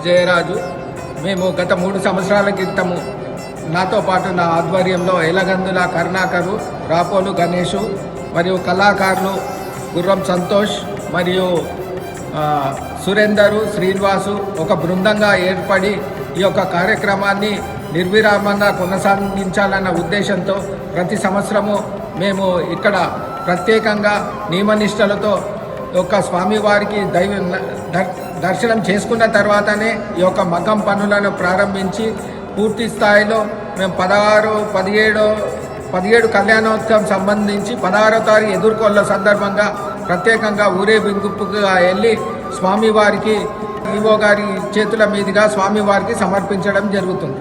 జయరాజు. మేము గత 3 సంవత్సరాల క్రితము నాతో పాటు నా ఆధ్వర్యంలో ఎలగందుల కరుణాకరు, రాపోలు గణేషు మరియు కళాకారులు గుర్రం సంతోష్ మరియు సురేందరు, శ్రీనివాసు ఒక బృందంగా ఏర్పడి ఈ యొక్క కార్యక్రమాన్ని నిర్విరామంగా కొనసాగించాలన్న ఉద్దేశంతో ప్రతి సంవత్సరము మేము ఇక్కడ ప్రత్యేకంగా నియమనిష్టలతో యొక్క స్వామివారికి దర్శనం చేసుకున్న తర్వాతనే ఈ యొక్క మగ్గం పనులను ప్రారంభించి పూర్తి స్థాయిలో మేము 17 కళ్యాణోత్సవం సంబంధించి 16వ తారీఖు ఎదుర్కొన్న సందర్భంగా ప్రత్యేకంగా ఊరేగింపుగా వెళ్ళి స్వామివారికి ఈవో గారి చేతుల మీదుగా స్వామివారికి సమర్పించడం జరుగుతుంది.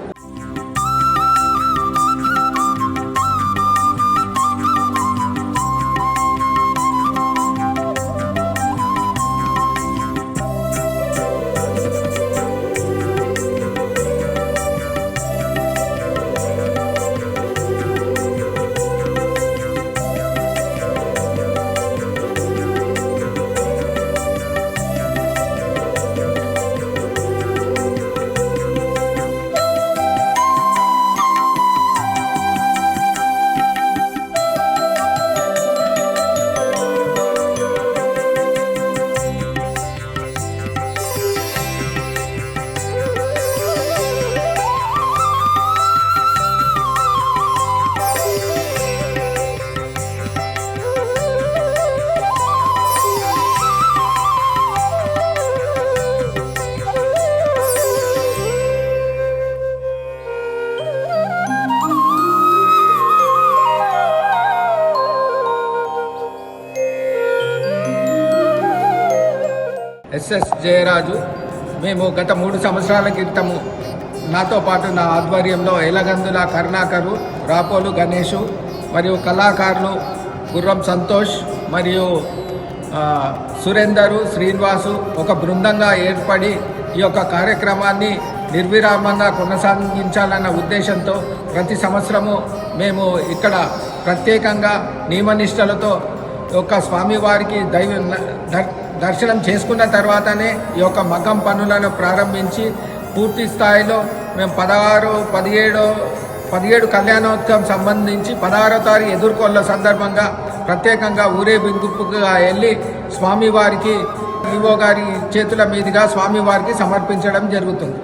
ఎస్ఎస్ జయరాజు. మేము గత 3 సంవత్సరాల క్రితము నాతో పాటు నా ఆధ్వర్యంలో ఎలగందుల కరుణాకరు, రాపోలు గణేషు మరియు కళాకారులు గుర్రం సంతోష్ మరియు సురేందరు, శ్రీనివాసు ఒక బృందంగా ఏర్పడి ఈ యొక్క కార్యక్రమాన్ని నిర్విరామంగా కొనసాగించాలన్న ఉద్దేశంతో ప్రతి సంవత్సరము మేము ఇక్కడ ప్రత్యేకంగా నియమనిష్టలతో యొక్క స్వామివారికి దర్శనం చేసుకున్న తర్వాతనే ఈ యొక్క మగ్గం పనులను ప్రారంభించి పూర్తి స్థాయిలో మేము 17 కళ్యాణోత్సవం సంబంధించి 16వ తారీఖు ఎదుర్కొన్న సందర్భంగా ప్రత్యేకంగా ఊరేగింపుగా వెళ్ళి స్వామివారికి ఈవో గారి చేతుల మీదుగా స్వామివారికి సమర్పించడం జరుగుతుంది.